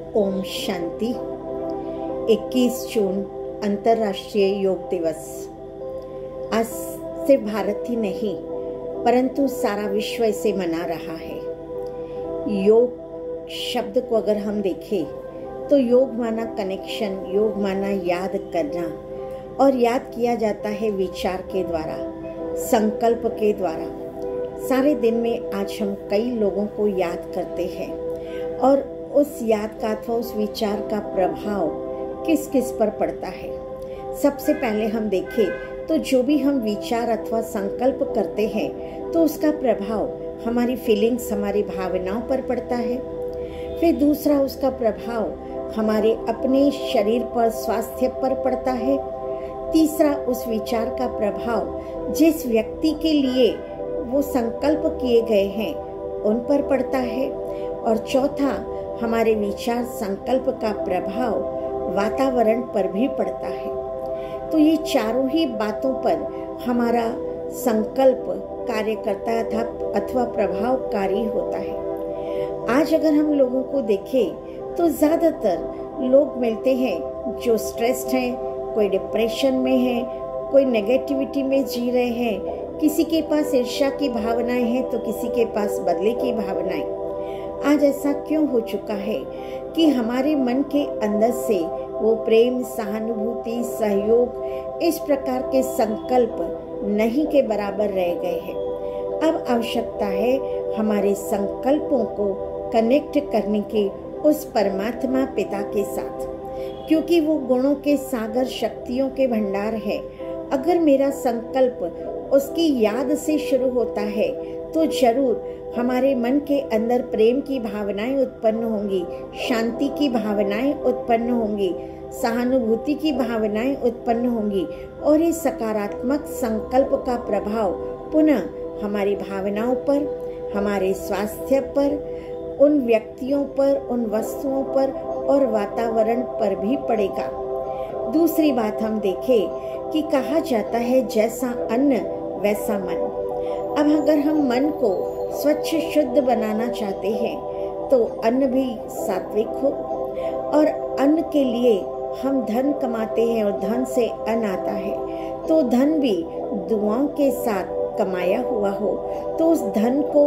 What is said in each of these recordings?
ओम शांति। 21 जून अंतर्राष्ट्रीय योग दिवस। आज सिर्फ भारत ही नहीं परंतु सारा विश्व इसे मना रहा है। योग शब्द को अगर हम देखें तो योग माना कनेक्शन, योग माना याद करना, और याद किया जाता है विचार के द्वारा, संकल्प के द्वारा। सारे दिन में आज हम कई लोगों को याद करते हैं और उस याद का अथवा उस विचार का प्रभाव किस किस पर पड़ता है। सबसे पहले हम देखें तो जो भी हम विचार अथवा संकल्प करते हैं तो उसका प्रभाव हमारी फीलिंग्स, हमारी भावनाओं पर पड़ता है। फिर दूसरा उसका प्रभाव हमारे अपने शरीर पर, स्वास्थ्य पर पड़ता है। तीसरा उस विचार का प्रभाव जिस व्यक्ति के लिए वो संकल्प किए गए हैं उन पर पड़ता है। और चौथा हमारे विचार संकल्प का प्रभाव वातावरण पर भी पड़ता है। तो ये चारों ही बातों पर हमारा संकल्प कार्य करता है अथवा प्रभावकारी होता है। आज अगर हम लोगों को देखें तो ज्यादातर लोग मिलते हैं जो स्ट्रेस्ड हैं, कोई डिप्रेशन में है, कोई नेगेटिविटी में जी रहे हैं, किसी के पास ईर्ष्या की भावनाएं हैं तो किसी के पास बदले की भावनाएं। आज ऐसा क्यों हो चुका है कि हमारे मन के अंदर से वो प्रेम, सहानुभूति, सहयोग, इस प्रकार के संकल्प नहीं के बराबर रह गए हैं। अब आवश्यकता है हमारे संकल्पों को कनेक्ट करने के उस परमात्मा पिता के साथ, क्योंकि वो गुणों के सागर, शक्तियों के भंडार है। अगर मेरा संकल्प उसकी याद से शुरू होता है तो जरूर हमारे मन के अंदर प्रेम की भावनाएं उत्पन्न होंगी, शांति की भावनाएं उत्पन्न होंगी, सहानुभूति की भावनाएं उत्पन्न होंगी, और ये सकारात्मक संकल्प का प्रभाव पुनः हमारी भावनाओं पर, हमारे स्वास्थ्य पर, उन व्यक्तियों पर, उन वस्तुओं पर और वातावरण पर भी पड़ेगा। दूसरी बात हम देखें कि कहा जाता है जैसा अन्न वैसा मन। अब अगर हम मन को स्वच्छ शुद्ध बनाना चाहते हैं तो अन्न भी सात्विक हो, और अन्न के लिए हम धन कमाते हैं और धन से अन्न आता है तो धन भी दुआओं के साथ कमाया हुआ हो। तो उस धन को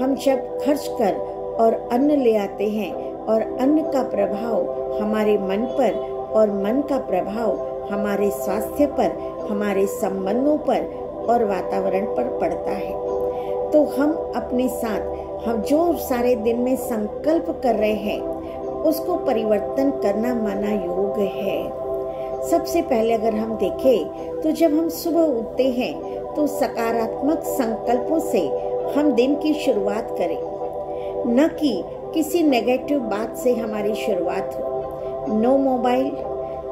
हम जब खर्च कर और अन्न ले आते हैं और अन्न का प्रभाव हमारे मन पर और मन का प्रभाव हमारे स्वास्थ्य पर, हमारे संबंधों पर और वातावरण पर पड़ता है, तो हम अपने साथ हम जो सारे दिन में संकल्प कर रहे हैं उसको परिवर्तन करना माना योग है। सबसे पहले अगर हम देखें तो जब हम सुबह उठते हैं तो सकारात्मक संकल्पों से हम दिन की शुरुआत करें, न कि किसी नेगेटिव बात से हमारी शुरुआत हो। No mobile,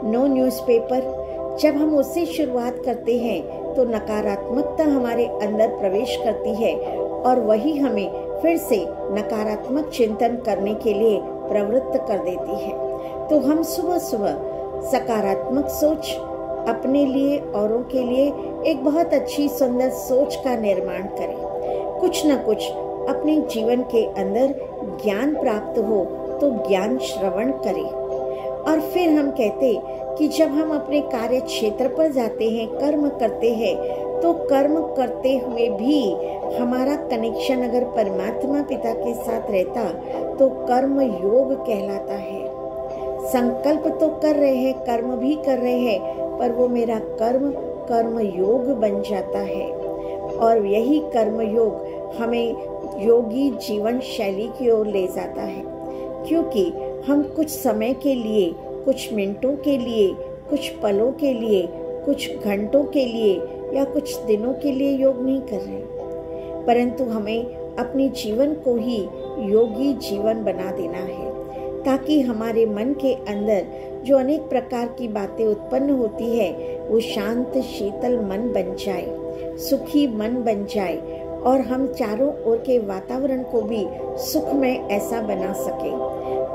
no newspaper. जब हम उससे शुरुआत करते हैं तो नकारात्मकता हमारे अंदर प्रवेश करती है और वही हमें फिर से नकारात्मक चिंतन करने के लिए प्रवृत्त कर देती है। तो हम सुबह सुबह सकारात्मक सोच, अपने लिए, औरों के लिए एक बहुत अच्छी सुंदर सोच का निर्माण करें। कुछ न कुछ अपने जीवन के अंदर ज्ञान प्राप्त हो तो ज्ञान श्रवण करें। और फिर हम कहते कि जब हम अपने कार्य क्षेत्र पर जाते हैं, कर्म करते हैं, तो कर्म करते हुए भी हमारा कनेक्शन अगर परमात्मा पिता के साथ रहता तो कर्म योग कहलाता है। संकल्प तो कर रहे हैं, कर्म भी कर रहे हैं, पर वो मेरा कर्म योग बन जाता है। और यही कर्म योग हमें योगी जीवन शैली की ओर ले जाता है, क्योंकि हम कुछ समय के लिए, कुछ मिनटों के लिए, कुछ पलों के लिए, कुछ घंटों के लिए या कुछ दिनों के लिए योग नहीं कर रहे, परंतु हमें अपने जीवन को ही योगी जीवन बना देना है, ताकि हमारे मन के अंदर जो अनेक प्रकार की बातें उत्पन्न होती है वो शांत शीतल मन बन जाए, सुखी मन बन जाए, और हम चारों ओर के वातावरण को भी सुखमय ऐसा बना सके।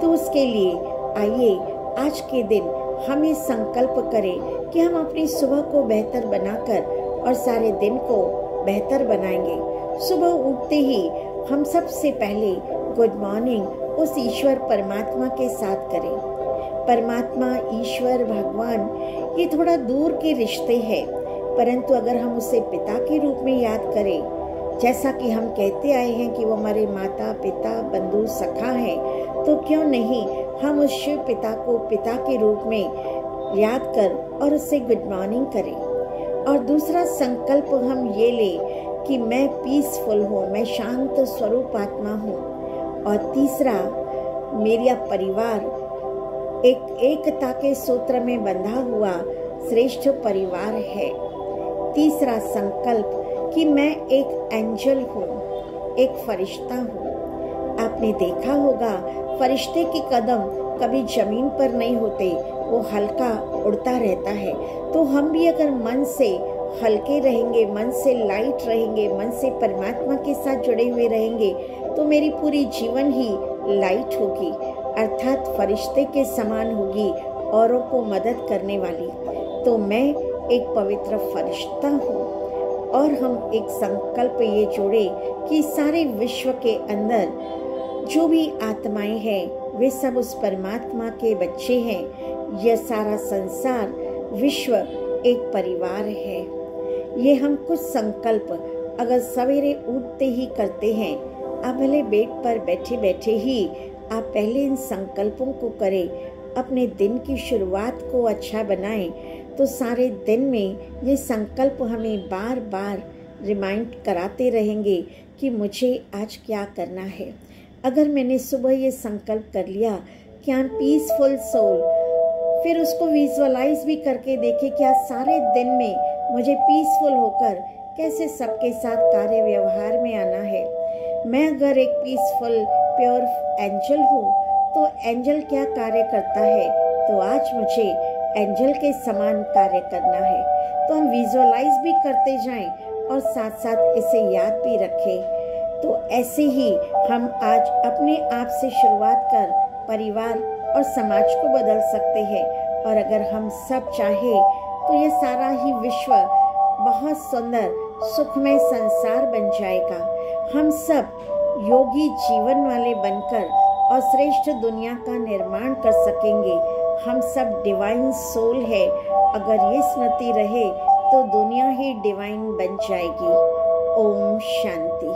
तो उसके लिए आइए आज के दिन हम ये संकल्प करें कि हम अपनी सुबह को बेहतर बनाकर और सारे दिन को बेहतर बनाएंगे। सुबह उठते ही हम सबसे पहले गुड मॉर्निंग उस ईश्वर परमात्मा के साथ करें। परमात्मा, ईश्वर, भगवान ये थोड़ा दूर के रिश्ते हैं, परंतु अगर हम उसे पिता के रूप में याद करें, जैसा कि हम कहते आए हैं कि वो हमारे माता पिता बंधु सखा हैं, तो क्यों नहीं हम उस शिव पिता को पिता के रूप में याद कर और उससे गुड मॉर्निंग करें। और दूसरा संकल्प हम ये लें कि मैं पीसफुल हूँ, मैं शांत स्वरूप आत्मा हूँ। और तीसरा, मेरा परिवार एक एकता के सूत्र में बंधा हुआ श्रेष्ठ परिवार है। तीसरा संकल्प कि मैं एक एंजल हूँ, एक फरिश्ता हूँ। आपने देखा होगा फरिश्ते के कदम कभी जमीन पर नहीं होते, वो हल्का उड़ता रहता है। तो हम भी अगर मन से हल्के रहेंगे, मन से लाइट रहेंगे, मन से परमात्मा के साथ जुड़े हुए रहेंगे, तो मेरी पूरी जीवन ही लाइट होगी, अर्थात फरिश्ते के समान होगी, औरों को मदद करने वाली। तो मैं एक पवित्र फरिश्ता हूँ। और हम एक संकल्प ये जोड़े कि सारे विश्व के अंदर जो भी आत्माएं हैं वे सब उस परमात्मा के बच्चे हैं। यह सारा संसार, विश्व एक परिवार है। ये हम कुछ संकल्प अगर सवेरे उठते ही करते हैं, आप भले बेड पर बैठे बैठे ही आप पहले इन संकल्पों को करें, अपने दिन की शुरुआत को अच्छा बनाएं, तो सारे दिन में ये संकल्प हमें बार बार रिमाइंड कराते रहेंगे कि मुझे आज क्या करना है। अगर मैंने सुबह ये संकल्प कर लिया कि आई एम पीसफुल सोल, फिर उसको विजुअलाइज भी करके देखें क्या सारे दिन में मुझे पीसफुल होकर कैसे सबके साथ कार्य व्यवहार में आना है। मैं अगर एक पीसफुल प्योर एंजल हूँ, तो एंजल क्या कार्य करता है, तो आज मुझे एंजल के समान कार्य करना है। तो हम विजुअलाइज भी करते जाएं और साथ साथ इसे याद भी रखें। तो ऐसे ही हम आज अपने आप से शुरुआत कर परिवार और समाज को बदल सकते हैं। और अगर हम सब चाहें तो ये सारा ही विश्व बहुत सुंदर सुखमय संसार बन जाएगा। हम सब योगी जीवन वाले बनकर और श्रेष्ठ दुनिया का निर्माण कर सकेंगे। हम सब डिवाइन सोल है। अगर ये स्मृति रहे तो दुनिया ही डिवाइन बन जाएगी। ओम शांति।